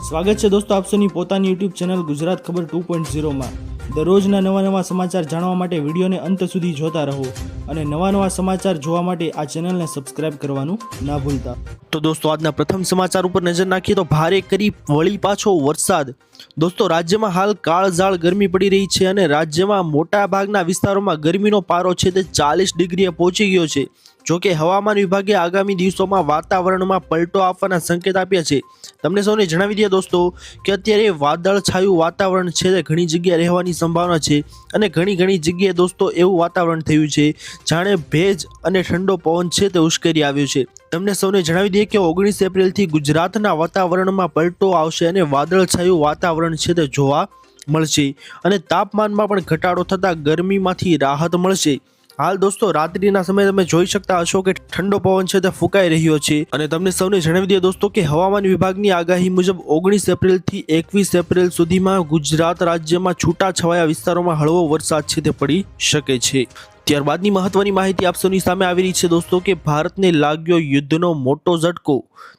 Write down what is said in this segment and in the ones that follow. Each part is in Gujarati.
સ્વાગત છે દોસ્તો આપસોની પોતાની યુટ્યુબ ચેનલ ગુજરાત ખબર 2.0 માં દરરોજના નવા સમાચાર જાણવા માટે વિડીયોને અંત સુધી જોતા રહો અને નવા સમાચાર જોવા માટે આ ચેનલને સબસ્ક્રાઇબ કરવાનું ના ભૂલતા। તો દોસ્તો આજના પ્રથમ સમાચાર ઉપર નજર નાખીએ તો ભારે કરી વળી પાછો વરસાદ। દોસ્તો રાજ્યમાં હાલ કાળઝાળ ગરમી પડી રહી છે અને રાજ્યમાં મોટા ભાગના વિસ્તારોમાં ગરમીનો પારો છે તે 40 ડિગ્રીએ પહોંચી ગયો છે। જોકે હવામાન વિભાગે આગામી દિવસોમાં વાતાવરણમાં પલટો આપવાના સંકેત આપ્યા છે। તમને સૌને જણાવી દઈએ દોસ્તો કે અત્યારે વાદળછાયું વાતાવરણ છે તે ઘણી જગ્યાએ રહેવાની સંભાવના છે અને ઘણી જગ્યાએ દોસ્તો એવું વાતાવરણ થયું છે જાણે ભેજ અને ઠંડો પવન છે તે ઉશ્કેરી આવ્યો છે। તમને સૌને જણાવી દઈએ કે 19 એપ્રિલથી ગુજરાતના વાતાવરણમાં પલટો આવશે અને વાદળછાયું વાતાવરણ છે તે જોવા મળશે અને તાપમાનમાં પણ ઘટાડો થતાં ગરમીમાંથી રાહત મળશે। હાલ દોસ્તો રાત્રિના સમયે તમે જોઈ શકતા હશો કે ઠંડો પવન છે તે ફૂંકાઈ રહ્યો છે અને તમને સૌને જણાવી દઈએ દોસ્તો કે હવામાન વિભાગની આગાહી મુજબ 19 એપ્રિલથી 21 એપ્રિલ સુધીમાં ગુજરાત રાજ્યમાં છૂટાછવાયા વિસ્તારોમાં હળવો વરસાદ છે તે પડી શકે છે। ત્યારબાદની મહત્વની માહિતી આપ સૌની સામે આવી રહી છે દોસ્તો કે ભારતને લાગ્યો યુદ્ધનો મોટો ઝટકો।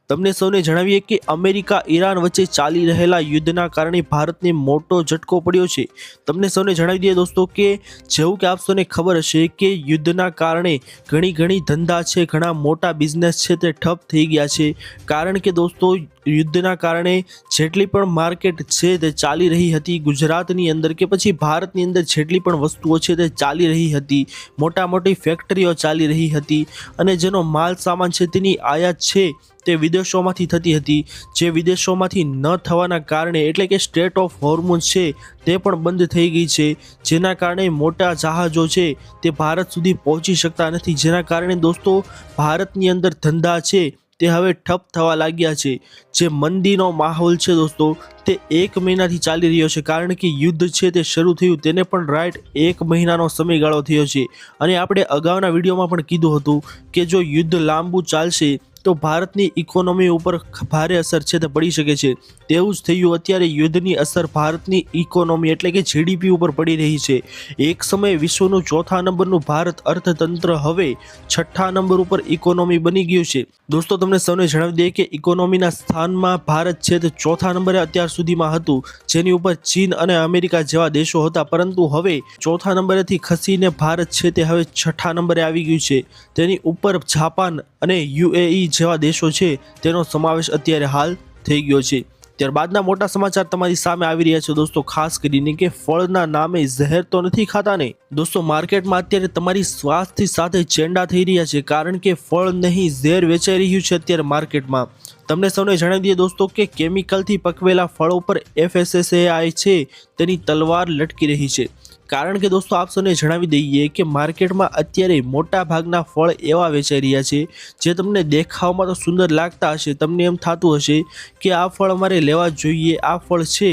તમને સૌને જણાવીએ કે અમેરિકા ઈરાન વચ્ચે ચાલી રહેલા યુદ્ધના કારણે ભારતને મોટો ઝટકો પડ્યો છે। તમને સૌને જણાવી દઈએ દોસ્તો કે જેવું કે આપ સૌને ખબર હશે કે યુદ્ધના કારણે ઘણી ધંધા છે, ઘણા મોટા બિઝનેસ છે તે ઠપ થઈ ગયા છે કારણ કે દોસ્તો યુદ્ધના કારણે જેટલી પણ માર્કેટ છે તે ચાલી રહી હતી ગુજરાતની અંદર કે પછી ભારતની અંદર જેટલી પણ વસ્તુઓ છે તે ચાલી રહી હતી, મોટી ફેક્ટરીઓ ચાલી રહી હતી અને જેનો માલ સામાન છે તેની આયાત છે તે વિદેશોમાંથી થતી હતી, જે વિદેશોમાંથી ન થવાના કારણે એટલે કે સ્ટેટ ઓફ હોર્મુઝ છે તે પણ બંધ થઈ ગઈ છે, જેના કારણે મોટા જહાજો છે તે ભારત સુધી પહોંચી શકતા નથી, જેના કારણે દોસ્તો ભારતની અંદર ધંધા છે તે હવે ઠપ થવા લાગ્યા છે। જે મંદીનો માહોલ છે દોસ્તો તે 1 મહિનાથી ચાલી રહ્યો છે કારણ કે યુદ્ધ છે તે શરૂ થયું તેને પણ રાઈટ 1 મહિનાનો સમયગાળો થયો છે અને આપણે અગાઉના વિડીયોમાં પણ કીધું હતું કે જો યુદ્ધ લાંબુ ચાલશે તો ભારતની ઇકોનોમી ઉપર ભારે અસર છે તે પડી શકે છે। તેવું જ થયું, અત્યારે યુદ્ધની અસર ભારતની ઇકોનોમી એટલે કે જીડીપી ઉપર પડી રહી છે। એક સમયે વિશ્વનું 4થા નંબરનું ભારત અર્થતંત્ર હવે 6થા નંબર ઉપર ઇકોનોમી બની ગયું છે। દોસ્તો તમને સૌને જણાવી દઈએ કે ઇકોનોમીના સ્થાનમાં ભારત છે તે 4થા નંબરે અત્યાર સુધીમાં હતું, જેની ઉપર ચીન અને અમેરિકા જેવા દેશો હતા, પરંતુ હવે 4થા નંબરેથી ખસીને ભારત છે તે હવે 6થા નંબરે આવી ગયું છે। તેની ઉપર જાપાન અને યુએઈ જેવા દેશો છે તેનો સમાવેશ અત્યારે હાલ થઈ ગયો છે। ત્યારબાદના મોટા સમાચાર તમારી સામે આવી રહ્યા છે દોસ્તો, ખાસ કરીને કે ફળના નામે ઝેર તો નથી ખાતા ને। દોસ્તો માર્કેટમાં અત્યારે તમારી સ્વાસ્થ્ય સાથે ચેંડા થઈ રહ્યા છે કારણ કે ફળ નહીં ઝેર વેચાઈ રહ્યું છે અત્યારે માર્કેટમાં। તમને સૌને જણાવી દઈએ દોસ્તો કે કેમિકલથી પકવેલા ફળો પર FSSAI છે તેની તલવાર લટકી રહી છે કારણ કે દોસ્તો આપ સૌને જણાવી દઈએ કે માર્કેટમાં અત્યારે મોટા ભાગના ફળ એવા વેચાઈ રહ્યા છે જે તમને દેખાવમાં તો સુંદર લાગતા હશે, તમને એમ થતું હશે કે આ ફળ અમારે લેવા જોઈએ, આ ફળ છે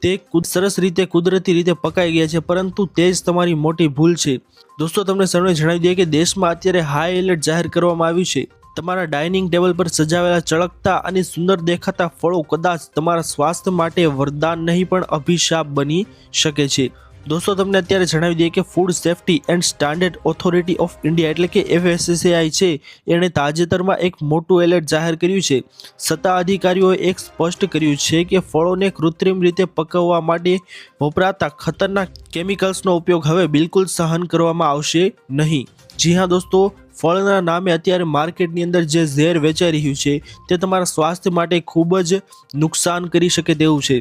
તે સરસ રીતે કુદરતી રીતે પકાઈ ગયા છે, પરંતુ તે જ તમારી મોટી ભૂલ છે। દોસ્તો તમને સૌને જણાવી દઈએ કે દેશમાં અત્યારે હાઈ એલર્ટ જાહેર કરવામાં આવ્યું છે। તમારા ડાઇનિંગ ટેબલ પર સજાવેલા ચળકતા અને સુંદર દેખાતા ફળો કદાચ તમારા સ્વાસ્થ્ય માટે વરદાન નહીં પણ અભિશાપ બની શકે છે। દોસ્તો તમને અત્યારે જણાવી દઈએ કે food safety and standard authority of India એટલે કે FSSAI છે એણે તાજેતરમાં એક મોટું એલર્ટ જાહેર કર્યું છે। સત્તા અધિકારીઓએ એક સ્પષ્ટ કર્યું છે કે ફળોને કૃત્રિમ રીતે પકવવા માટે વપરાતા ખતરનાક કેમિકલ્સનો ઉપયોગ હવે બિલકુલ સહન કરવામાં આવશે નહીં। જી હા દોસ્તો, ફળના નામે અત્યારે માર્કેટની અંદર જે ઝેર વેચાઈ રહ્યું છે તે તમારા સ્વાસ્થ્ય માટે ખૂબ જ નુકસાન કરી શકે તેવું છે,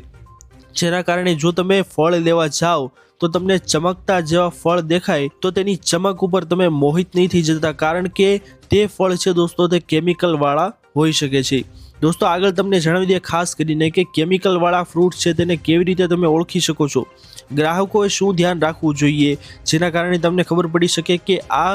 જેના કારણે જો તમે ફળ લેવા જાઓ તો તમને ચમકતા જેવા ફળ દેખાય તો તેની ચમક ઉપર તમે મોહિત નહીં થઈ જતા કારણ કે તે ફળ છે દોસ્તો તે કેમિકલ વાળા હોઈ શકે છે। દોસ્તો આગળ તમને જણાવી દઈએ ખાસ કરીને કે કેમિકલ વાળા ફ્રૂટ છે તેને કેવી રીતે તમે ઓળખી શકો છો, ગ્રાહકોએ શું ધ્યાન રાખવું જોઈએ જેના કારણે તમને ખબર પડી શકે કે આ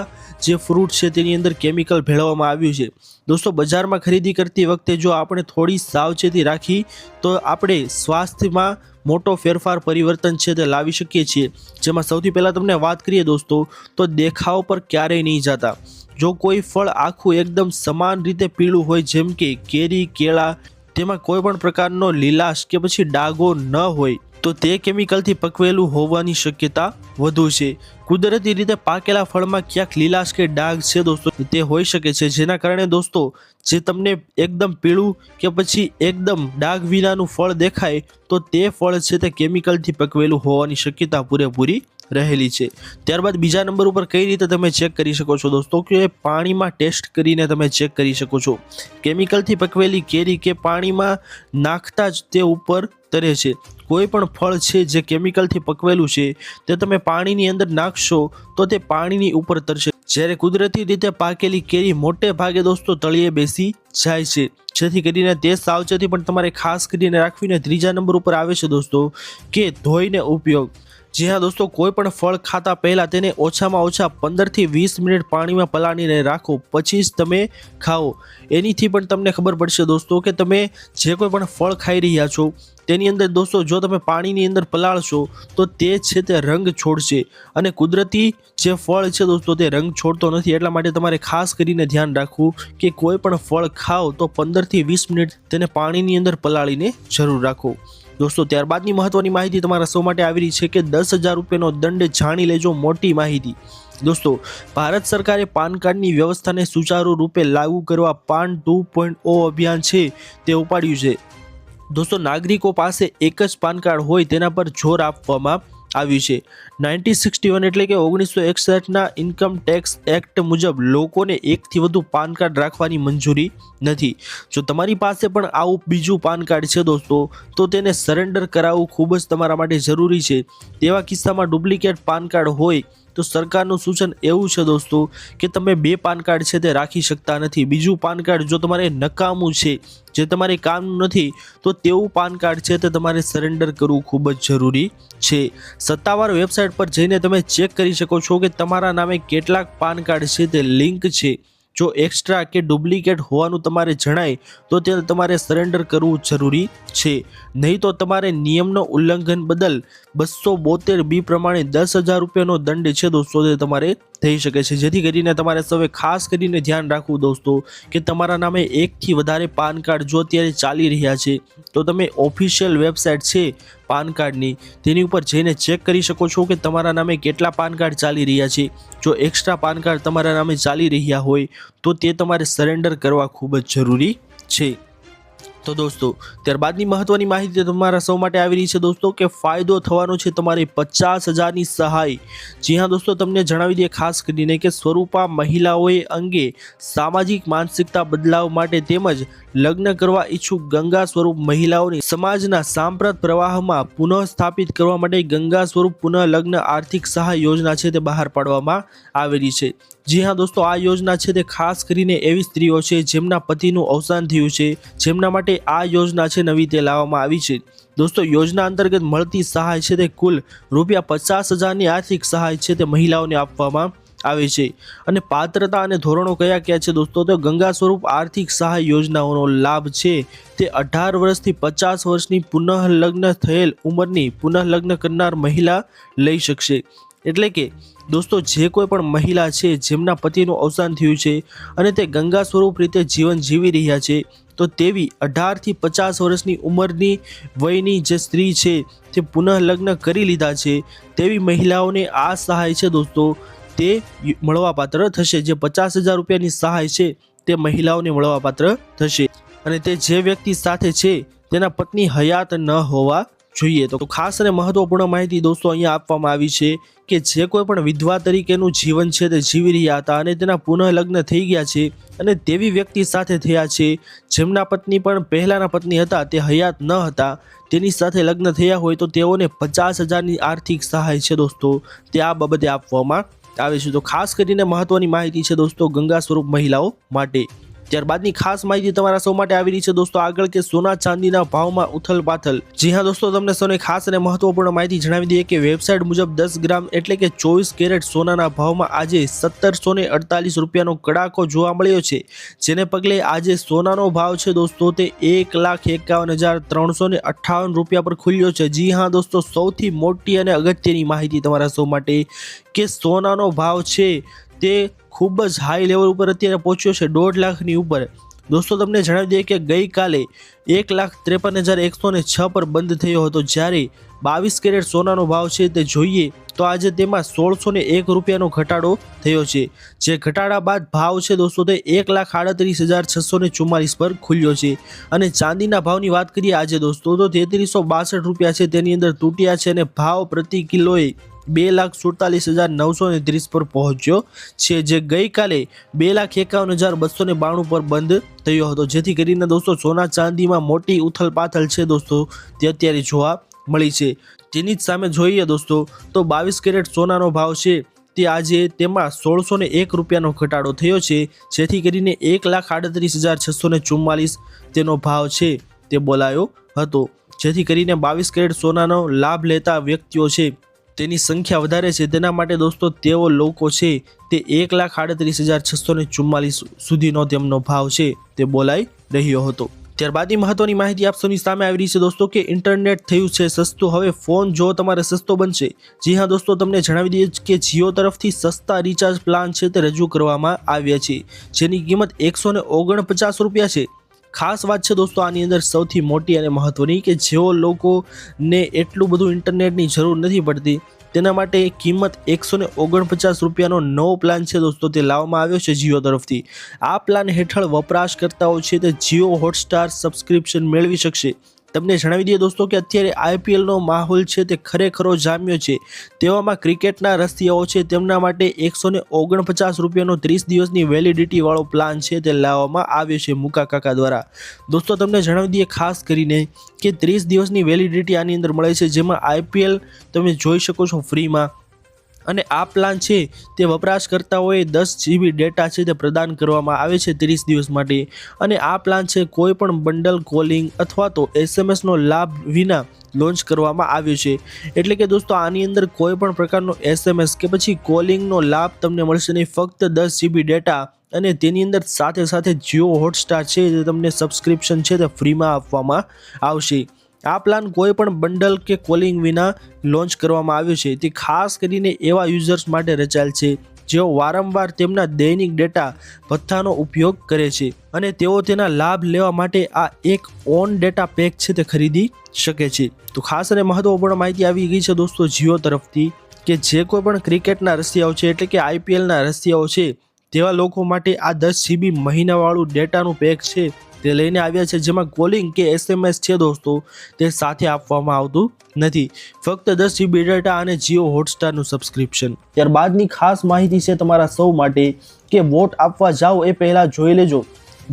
જે ફ્રૂટ છે તેની અંદર કેમિકલ ભેળવવામાં આવ્યું છે। દોસ્તો બજારમાં ખરીદી કરતી વખતે જો આપણે થોડી સાવચેતી રાખી તો આપણે સ્વાસ્થ્યમાં મોટો ફેરફાર પરિવર્તન છે તે લાવી શકીએ છીએ। જેમાં સૌથી પહેલાં તમને વાત કરીએ દોસ્તો તો દેખાવ પર ક્યારેય નહીં જતા। જો કોઈ ફળ આખું એકદમ સમાન રીતે પીળું હોય જેમ કે કેરી, કેળા, તેમાં કોઈ પણ પ્રકારનો લીલાશ કે પછી ડાઘો ન હોય તો તે કેમિકલથી પકવેલું હોવાની શક્યતા વધુ છે। કુદરતી રીતે પાકેલા ફળમાં ક્યાંક લીલાશ કે ડાઘ છે દોસ્તો તે હોઈ શકે છે, જેના કારણે દોસ્તો જે તમને એકદમ પીળું કે પછી એકદમ ડાઘ વિનાનું ફળ દેખાય તો તે ફળ છે તે કેમિકલથી પકવેલું હોવાની શક્યતા પૂરેપૂરી રહેલી છે। ત્યારબાદ બીજા નંબર ઉપર કઈ રીતે તમે ચેક કરી શકો છો દોસ્તો કે પાણીમાં ટેસ્ટ કરીને તમે ચેક કરી શકો છો। કેમિકલથી પકવેલી કેરી કે પાણીમાં નાખતા જ તે ઉપર તરે છે। કોઈ પણ ફળ છે જે કેમિકલથી પકવેલું છે તે તમે પાણીની અંદર નાખશો તો તે પાણીની ઉપર તરશે, જ્યારે કુદરતી રીતે પાકેલી કેરી મોટે ભાગે દોસ્તો તળિયે બેસી જાય છે, જેથી કરીને તે સાવચેતી પણ તમારે ખાસ કરીને રાખવીને ત્રીજા નંબર ઉપર આવે છે દોસ્તો કે ધોઈને ઉપયોગ। જી હા દોસ્તો, કોઈ પણ ફળ ખાતા પહેલાં તેને ઓછામાં ઓછા 15 થી 20 મિનિટ પાણીમાં પલાળીને રાખો, પછી જ તમે ખાઓ। એનીથી પણ તમને ખબર પડશે દોસ્તો કે તમે જે કોઈ પણ ફળ ખાઈ રહ્યા છો તેની અંદર દોસ્તો જો તમે પાણીની અંદર પલાળશો તો તે છે તે રંગ છોડશે, અને કુદરતી જે ફળ છે દોસ્તો તે રંગ છોડતો નથી। એટલા માટે તમારે ખાસ કરીને ધ્યાન રાખવું કે કોઈ પણ ફળ ખાઓ તો 15 થી 20 મિનિટ તેને પાણીની અંદર પલાળીને જરૂર રાખો દોસ્તો। ત્યારબાદની મહત્વની માહિતી તમારા સૌ માટે આવી રહી છે કે 10,000 રૂપિયાનો દંડ, જાણી લેજો મોટી માહિતી। દોસ્તો, ભારત સરકારે પાન કાર્ડની વ્યવસ્થાને સુચારુ રૂપે લાગુ કરવા પાન 2.0 અભિયાન છે તે ઉપાડ્યું છે। દોસ્તો, નાગરિકો પાસે એક જ પાન કાર્ડ હોય તેના પર જોર આપવામાં આવ્યું છે। 1961 એટલે કે 1961ના ઇન્કમ ટેક્સ એક્ટ મુજબ લોકોને એકથી વધુ પાન કાર્ડ રાખવાની મંજૂરી નથી। જો તમારી પાસે પણ આવું બીજું પાન કાર્ડ છે દોસ્તો તો તેને સરેન્ડર કરાવવું ખૂબ જ તમારા માટે જરૂરી છે। તેવા કિસ્સામાં ડુપ્લિકેટ પાન કાર્ડ હોય તો સરકારનું સૂચન એવું છે દોસ્તો કે તમે 2 પાન કાર્ડ છે તે રાખી શકતા નથી। બીજું પાન કાર્ડ જો તમારે નકામું છે, જે તમારે કામનું નથી, તો તેવું પાન કાર્ડ છે તે તમારે સરેન્ડર કરવું ખૂબ જ જરૂરી છે। સત્તાવાર વેબસાઇટ પર જઈને તમે ચેક કરી શકો છો કે તમારા નામે કેટલાક પાન કાર્ડ છે તે લિંક છે। જો એક્સ્ટ્રા કે ડુપ્લિકેટ હોવાનું તમારે જણાય તો તે તમારે સરેન્ડર કરવું જરૂરી છે, નહીં તો તમારે નિયમનો ઉલ્લંઘન બદલ 272B પ્રમાણે 10,000 રૂપિયાનો દંડ છે દોસ્તો તે તમારે થઈ શકે છે। જેથી કરીને તમારે સૌએ ખાસ કરીને ધ્યાન રાખવું દોસ્તો કે તમારા નામે એકથી વધારે પાન કાર્ડ જો અત્યારે ચાલી રહ્યા છે તો તમે ઓફિશિયલ વેબસાઇટ છે પાન કાર્ડની તેની ઉપર જઈને ચેક કરી શકો છો કે તમારા નામે કેટલા પાન કાર્ડ ચાલી રહ્યા છે। જો એક્સ્ટ્રા પાન કાર્ડ તમારા નામે ચાલી રહ્યા હોય તો તે તમારે સરેન્ડર કરવા ખૂબ જ જરૂરી છે। તો દોસ્તો, ત્યારબાદની મહત્વની માહિતી તમારા સૌ માટે આવી રહી છે દોસ્તો કે ફાયદો થવાનો છે તમારી 50,000ની સહાય। જી હા દોસ્તો, તમને જણાવી દઈએ ખાસ કરીને કે સ્વરૂપા મહિલાઓએ અંગે સામાજિક માનસિકતા બદલાવ માટે તેમજ લગ્ન કરવા ઈચ્છુક ગંગા સ્વરૂપ મહિલાઓની સમાજના સાંપ્રત પ્રવાહમાં પુનઃ સ્થાપિત કરવા માટે ગંગા સ્વરૂપ પુનઃ લગ્ન આર્થિક સહાય યોજના છે તે બહાર પાડવામાં આવેલી છે। જી હા દોસ્તો, આ યોજના છે તે ખાસ કરીને એવી સ્ત્રીઓ છે જેમના પતિનું અવસાન થયું છે, જેમના માટે આ યોજના છે નવી તે લાવવામાં આવી છે। દોસ્તો, યોજના અંતર્ગત મળતી સહાય છે તે કુલ ₹50,000ની આર્થિક સહાય છે તે મહિલાઓને આપવામાં આવે છે। અને પાત્રતા અને ધોરણો કયા કયા છે દોસ્તો, તો ગંગા સ્વરૂપ આર્થિક સહાય યોજનાઓનો લાભ છે તે 18 વર્ષથી 50 વર્ષની પુનઃ લગ્ન થયેલ ઉંમરની પુનઃ લગ્ન કરનાર મહિલા લઈ શકશે। એટલે કે દોસ્તો, જે કોઈ પણ મહિલા છે જેમના પતિનું અવસાન થયું છે અને તે ગંગા સ્વરૂપ રીતે જીવન જીવી રહ્યા છે તો તેવી 18 થી 50 વર્ષની ઉંમરની વયની જે સ્ત્રી છે તે પુનઃ લગ્ન કરી લીધા છે તેવી મહિલાઓને આ સહાય છે દોસ્તો તે મળવાપાત્ર થશે। જે 50,000 રૂપિયાની સહાય છે તે મહિલાઓને મળવાપાત્ર થશે, અને તે જે વ્યક્તિ સાથે છે તેના પત્ની હયાત ન હોવા જોઈએ। તો ખાસ અને મહત્વપૂર્ણ માહિતી દોસ્તો અહીંયા આપવામાં આવી છે કે જે કોઈ પણ વિધવા તરીકેનું જીવન છે તે જીવી રહ્યા હતા અને તેના પુનઃ લગ્ન થઈ ગયા છે અને તેવી વ્યક્તિ સાથે થયા છે જેમના પત્ની પણ પહેલાના પત્ની હતા તે હયાત ન હતા, તેની સાથે લગ્ન થયા હોય તો તેઓને 50,000ની આર્થિક સહાય છે દોસ્તો તે આ બાબતે આપવામાં આવે છે। તો ખાસ કરીને મહત્વની માહિતી છે દોસ્તો ગંગા સ્વરૂપ મહિલાઓ માટે। ત્યારબાદની ખાસ માહિતી તમારા સૌ માટે આવી રહી છે દોસ્તો આગળ કે સોના ચાંદીના ભાવમાં ઉથલપાથલ। જી હા દોસ્તો, તમને સૌને ખાસ અને મહત્વપૂર્ણ માહિતી જણાવી દઈએ કે વેબસાઇટ મુજબ 10 ગ્રામ એટલે કે 24 કેરેટ સોનાના ભાવમાં આજે 1748 રૂપિયાનો કડાકો જોવા મળ્યો છે, જેને પગલે આજે સોનાનો ભાવ છે દોસ્તો તે 1,51,358 રૂપિયા પર ખુલ્યો છે। જી હા દોસ્તો, સૌથી મોટી અને અગત્યની માહિતી તમારા સૌ માટે કે સોનાનો ભાવ છે તે ખૂબ જ હાઈ લેવલ ઉપર અત્યારે પહોંચ્યો છે 1.5 લાખની ઉપર। દોસ્તો તમને જણાવી દઈએ કે ગઈકાલે 1,53,106 પર બંધ થયો હતો, જ્યારે 22 કેરેટ સોનાનો ભાવ છે તે જોઈએ તો આજે તેમાં 1,601 રૂપિયાનો ઘટાડો થયો છે, જે ઘટાડા બાદ ભાવ છે દોસ્તો તે 1,38,644 પર ખુલ્યો છે। અને ચાંદીના ભાવની વાત કરીએ આજે દોસ્તો તો 3362 રૂપિયા છે તેની અંદર તૂટ્યા છે, અને ભાવ પ્રતિ કિલોએ 2,47,930 પર પહોંચ્યો છે, જે ગઈકાલે 2,51,292 પર બંધ થયો હતો, જેથી કરીને દોસ્તો સોના ચાંદીમાં મોટી ઉથલપાથલ છે દોસ્તો તે અત્યારે જોવા મળી છે। તેની જ સામે જોઈએ દોસ્તો તો 22 કેરેટ સોનાનો ભાવ છે તે આજે તેમાં 1,601 રૂપિયાનો ઘટાડો થયો છે, જેથી કરીને 1,38,644 તેનો ભાવ છે તે બોલાયો હતો, જેથી કરીને 22 કેરેટ સોનાનો લાભ લેતા વ્યક્તિઓ છે તેની સંખ્યા વધારે છે। તેના માટે દોસ્તો તેઓ લોકો છે તે 1,38,644 સુધીનો તેમનો ભાવ છે તે બોલાઈ રહ્યો હતો। ત્યારબાદની મહત્વની માહિતી આપ સૌની સામે આવી રહી છે દોસ્તો કે ઇન્ટરનેટ થયું છે સસ્તું, હવે ફોન જો તમારે સસ્તો બનશે। જી હા દોસ્તો, તમને જણાવી દઈએ કે જીઓ તરફથી સસ્તા રિચાર્જ પ્લાન છે તે રજૂ કરવામાં આવ્યા છે, જેની કિંમત 149 રૂપિયા છે। ખાસ વાત છે દોસ્તો આની અંદર સૌથી મોટી અને મહત્વની કે જેઓ લોકોને એટલું બધું ઇન્ટરનેટની જરૂર નથી પડતી તેના માટે કિંમત 149 રૂપિયાનો નવો પ્લાન છે દોસ્તો તે લાવવામાં આવ્યો છે જીઓ તરફથી। આ પ્લાન હેઠળ વપરાશકર્તાઓ છે તે જીઓ હોટસ્ટાર સબસ્ક્રિપ્શન મેળવી શકશે। તમને જણાવી દઈએ દોસ્તો કે અત્યારે આઈપીએલનો માહોલ છે તે ખરેખર જામ્યો છે, તેવામાં ક્રિકેટના રસિયાઓ છે તેમના માટે 149 રૂપિયાનો 30 દિવસની વેલિડિટી વાળો પ્લાન છે તે લાવવામાં આવ્યો છે મુકા કાકા દ્વારા। દોસ્તો તમને જણાવી દઈએ ખાસ કરીને કે 30 દિવસની વેલિડિટી આની અંદર મળે છે, જેમાં આઈપીએલ તમે જોઈ શકો છો ફ્રીમાં, અને આ પ્લાન છે તે વપરાશકર્તાઓએ 10 GB ડેટા છે તે પ્રદાન કરવામાં આવે છે 30 દિવસ માટે, અને આ પ્લાન છે કોઈ પણ બંડલ કોલિંગ અથવા તો SMS નો લાભ વિના લોન્ચ કરવામાં આવ્યો છે। એટલે કે દોસ્તો આની અંદર કોઈ પણ પ્રકારનો SMS કે પછી કોલિંગનો લાભ તમને મળશે નહીં, ફક્ત 10 GB ડેટા, અને તેની અંદર સાથે સાથે જીઓ હોટસ્ટાર છે જે તમને સબસ્ક્રિપ્શન છે તે ફ્રીમાં આપવામાં આવશે। આ પ્લાન કોઈ પણ બંડલ કે કોલિંગ વિના લોન્ચ કરવામાં આવ્યો છે, તે ખાસ કરીને એવા યુઝર્સ માટે રચાયેલ છે જેઓ વારંવાર તેમના દૈનિક ડેટા ભથ્થાનો ઉપયોગ કરે છે, અને તેઓ તેના લાભ લેવા માટે આ એક ઓન ડેટા પેક છે તે ખરીદી શકે છે। તો ખાસ અને મહત્વપૂર્ણ માહિતી આવી ગઈ છે દોસ્તો જીઓ તરફથી કે જે કોઈ પણ ક્રિકેટના રસિયાઓ છે એટલે કે આઈપીએલના રસિયાઓ છે તેવા લોકો માટે આ 10 GB મહિનાવાળું ડેટાનું પેક છે તે લઈને આવ્યા છે, જેમાં કોલિંગ કે SMS છે દોસ્તો તે સાથે આપવામાં આવતું નથી, ફક્ત 10 GB ડેટા અને જીઓ હોટસ્ટારનું સબસ્ક્રિપ્શન। ત્યારબાદની ખાસ માહિતી છે તમારા સૌ માટે કે વોટ આપવા જાઓ એ પહેલા જોઈ લેજો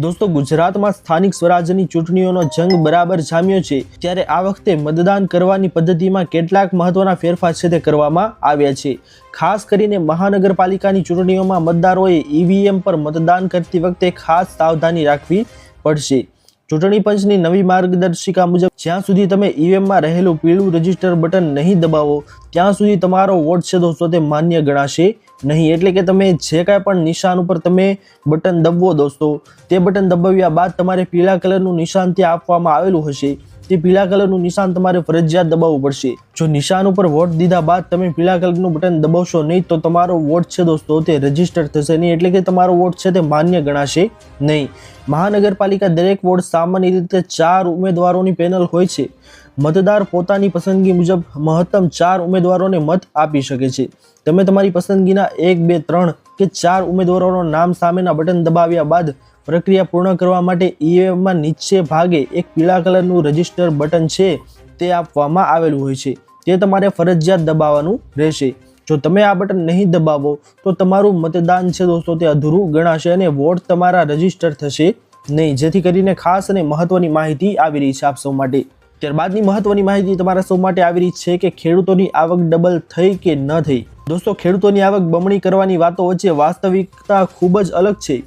દોસ્તો, ગુજરાતમાં સ્થાનિક સ્વરાજ્યની ચૂંટણીઓનો જંગ બરાબર જામ્યો છે, ત્યારે આ વખતે મતદાન કરવાની પદ્ધતિમાં કેટલાક મહત્વના ફેરફાર છે તે કરવામાં આવ્યા છે। ખાસ કરીને મહાનગરપાલિકાની ચૂંટણીઓમાં મતદારોએ EVM પર મતદાન કરતી વખતે ખાસ સાવધાની રાખવી પડશે। ચૂંટણી પંચની નવી માર્ગદર્શિકા મુજબ જ્યાં સુધી તમે EVMમાં રહેલું પીળું રજિસ્ટર બટન નહીં દબાવો ત્યાં સુધી તમારો વોટ છે દોસ્તો તે માન્ય ગણાશે નહીં। એટલે કે તમે જે કાંઈ પણ નિશાન ઉપર તમે બટન દબાવો દોસ્તો, તે બટન દબાવ્યા બાદ તમારે પીળા કલરનું નિશાન ત્યાં આપવામાં આવેલું હશે, તે પીળા કલરનું નિશાન તમારે ફરજિયાત દબાવવું પડશે। જો નિશાન ઉપર વોટ દીધા બાદ તમે પીળા કલરનું બટન દબાવશો નહીં તો તમારો વોટ છે દોસ્તો તે રજીસ્ટર થશે નહીં, એટલે કે તમારો વોટ છે તે માન્ય ગણાશે નહીં। મહાનગરપાલિકા દરેક વોર્ડ સામાન્ય રીતે 4 ઉમેદવારોની પેનલ હોય છે। મતદાર પોતાની પસંદગી મુજબ મહત્તમ 4 ઉમેદવારોને મત આપી શકે છે। તમે તમારી પસંદગીના 1, 2, 3 કે 4 ઉમેદવારોના નામ સામેના બટન દબાવ્યા બાદ પ્રક્રિયા પૂર્ણ કરવા માટે EVMમાં નીચે ભાગે એક પીળા કલરનું રજિસ્ટર બટન છે તે આપવામાં આવેલું હોય છે, તે તમારે ફરજિયાત દબાવવાનું રહેશે। જો તમે આ બટન નહીં દબાવો તો તમારું મતદાન છે દોસ્તો તે અધૂરું ગણાશે અને વોટ તમારા રજીસ્ટર થશે નહીં, જેથી કરીને ખાસ અને મહત્વની માહિતી આવી રહી છે આપ સૌ માટે। ત્યારબાદની મહત્વની માહિતી તમારા સૌ માટે આવી રહી છે કે ખેડૂતોની આવક ડબલ થઈ કે ન થઈ। દોસ્તો ખેડૂતોની આવક બમણી કરવાની વાતો વચ્ચે વાસ્તવિકતા ખૂબ જ અલગ છે।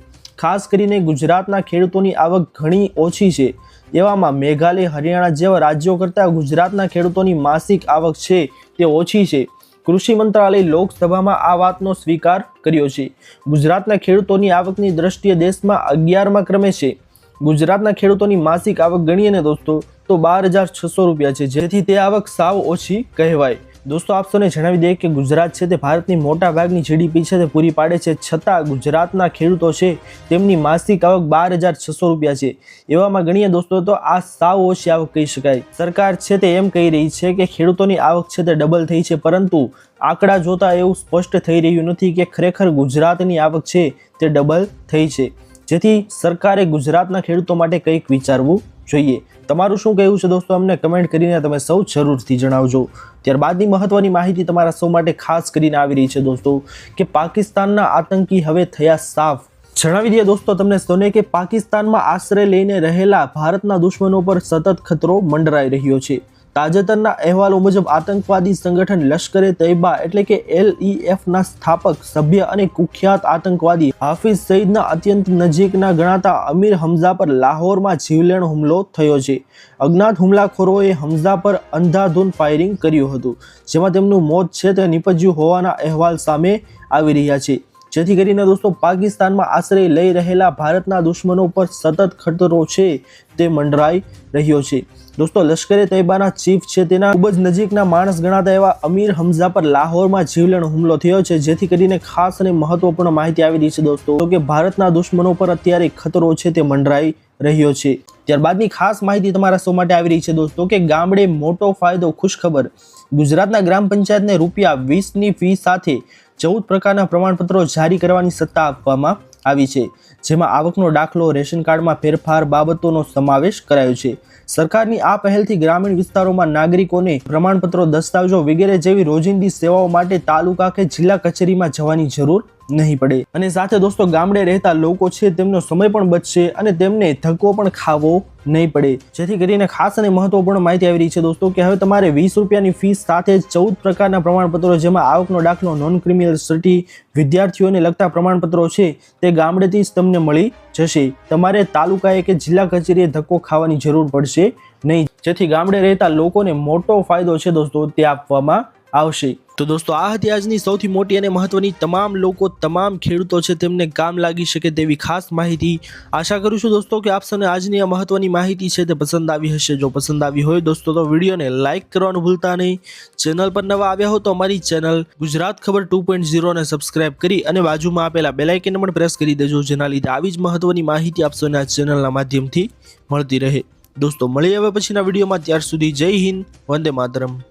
ખાસ કરીને ગુજરાતના ખેડૂતોની આવક ઘણી ઓછી છે, એવામાં મેઘાલય, હરિયાણા જેવા રાજ્યો કરતાં ગુજરાતના ખેડૂતોની માસિક આવક છે તે ઓછી છે। કૃષિ મંત્રાલય લોકસભામાં આ વાતનો સ્વીકાર કર્યો છે। ગુજરાતના ખેડૂતોની આવકની દ્રષ્ટિએ દેશમાં 11મા ક્રમે છે। ગુજરાતના ખેડૂતોની માસિક આવક ગણીએ ને દોસ્તો તો 12,600 રૂપિયા છે, જેથી તે આવક સાવ ઓછી કહેવાય। દોસ્તો આપ સૌને જણાવી દઈએ કે ગુજરાત છે તે ભારતની મોટા ભાગની જીડીપી છે તે પૂરી પાડે છે, છતાં ગુજરાતના ખેડૂતો છે તેમની માસિક આવક 12,600 રૂપિયા છે। એવામાં ગણીએ દોસ્તો તો આ સાવ ઓછી આવક કહી શકાય। સરકાર છે તે એમ કહી રહી છે કે ખેડૂતોની આવક છે તે ડબલ થઈ છે, પરંતુ આંકડા જોતા એવું સ્પષ્ટ થઈ રહ્યું નથી કે ખરેખર ગુજરાતની આવક છે તે ડબલ થઈ છે, જેથી સરકારે ગુજરાતના ખેડૂતો માટે કંઈક વિચારવું જોઈએ। તમારું શું કહેવું છે દોસ્તો, અમને કમેન્ટ કરીને તમે સૌ જરૂરથી જણાવજો। ત્યારબાદની મહત્વની માહિતી તમારા સૌ માટે ખાસ કરીને આવી રહી છે દોસ્તો કે પાકિસ્તાનના આતંકી હવે થયા સાફ। જણાવી દઈએ દોસ્તો તમને સૌને કે પાકિસ્તાનમાં આશ્રય લઈને રહેલા ભારતના દુશ્મનો પર સતત ખતરો મંડરાઈ રહ્યો છે। તાજેતરના અહેવાલો મુજબ આતંકવાદી સંગઠન લશ્કરે તૈયબા એટલે કે LEFના સ્થાપક સભ્ય અને કુખ્યાત આતંકવાદી હાફિઝ સઈદના અત્યંત નજીકના ગણાતા અમીર હમઝા પર લાહોરમાં જીવલેણ હુમલો થયો છે। અજ્ઞાત હુમલાખોરોએ હમઝા પર અંધાધૂંધ ફાયરિંગ કર્યું હતું, જેમાં તેમનું મોત છે તે નિપજ્યું હોવાના અહેવાલ સામે આવી રહ્યા છે, જેથી કરીને દોસ્તો પાકિસ્તાનમાં આશ્રય લઈ રહેલા ભારતના દુશ્મનો પર સતત ખતરો છે તે મંડરાઈ રહ્યો છે। દોસ્તો લશ્કરે તૈયબાના ચીફ છે તેના ખૂબ જ નજીકના માણસ ગણાતા એવા અમીર હમઝા પર લાહોરમાં જીવલેણ હુમલો થયો છે, જેથી કરીને ખાસ અને મહત્વપૂર્ણ માહિતી આવી રહી છે દોસ્તો કે ભારતના દુશ્મનો પર અત્યારે ખતરો છે તે મંડરાઈ રહ્યો છે। ત્યારબાદની ખાસ માહિતી તમારા સૌ માટે આવી રહી છે દોસ્તો કે ગામડે મોટો ફાયદો, ખુશખબર। ગુજરાતના ગ્રામ પંચાયતને ₹20ની ફી સાથે 14 પ્રકારના પ્રમાણપત્રો જારી કરવાની સત્તા આપવામાં આવી છે, જેમાં આવકનો દાખલો, રેશન કાર્ડમાં ફેરફાર બાબતોનો સમાવેશ કરાયો છે। સરકારની આ પહેલથી ગ્રામીણ વિસ્તારોમાં નાગરિકોને પ્રમાણપત્રો, દસ્તાવેજો વગેરે જેવી રોજિંદી સેવાઓ માટે તાલુકા કે જિલ્લા કચેરીમાં જવાની જરૂર નહીં પડે, અને સાથે દોસ્તો ગામડે રહેતા લોકો છે તેમનો સમય પણ બચશે અને તેમને ધક્કો પણ ખાવો નહીં પડે, જેથી કરીને ખાસ અને મહત્વપૂર્ણ માહિતી આવી રહી છે દોસ્તો કે હવે તમારે ₹20ની ફીસ સાથે 14 પ્રકારના પ્રમાણપત્રો, જેમાં આવકનો દાખલો, નોન ક્રિમિનલ સર્ટી, વિદ્યાર્થીઓને લગતા પ્રમાણપત્રો છે તે ગામડેથી જ તમને મળી જશે। તમારે તાલુકાએ કે જિલ્લા કચેરીએ ધક્કો ખાવાની જરૂર પડશે નહીં, જેથી ગામડે રહેતા લોકોને મોટો ફાયદો છે દોસ્તો તે આપવામાં આવશે। તો દોસ્તો આ હતી આજની સૌથી મોટી અને મહત્વની તમામ લોકો, તમામ ખેડૂતો છે તેમને કામ લાગી શકે તેવી ખાસ માહિતી। આશા કરું છું દોસ્તો કે આપ સૌને આજની આ મહત્વની માહિતી છે તે પસંદ આવી હશે। જો પસંદ આવી હોય દોસ્તો તો વિડીયોને લાઇક કરવાનું ભૂલતા નહીં। ચેનલ પર નવા આવ્યા હો તો અમારી ચેનલ ગુજરાત ખબર 2.0 ને સબસ્ક્રાઇબ કરી અને બાજુમાં આપેલા બેલ આઇકન પણ પ્રેસ કરી દેજો, જેના લીધે આવી જ મહત્વની માહિતી આપ સૌને આ ચેનલના માધ્યમથી મળતી રહે। દોસ્તો મળીએ હવે પછીના વિડીયોમાં, ત્યાર સુધી જય હિન્દ, વંદે માતરમ।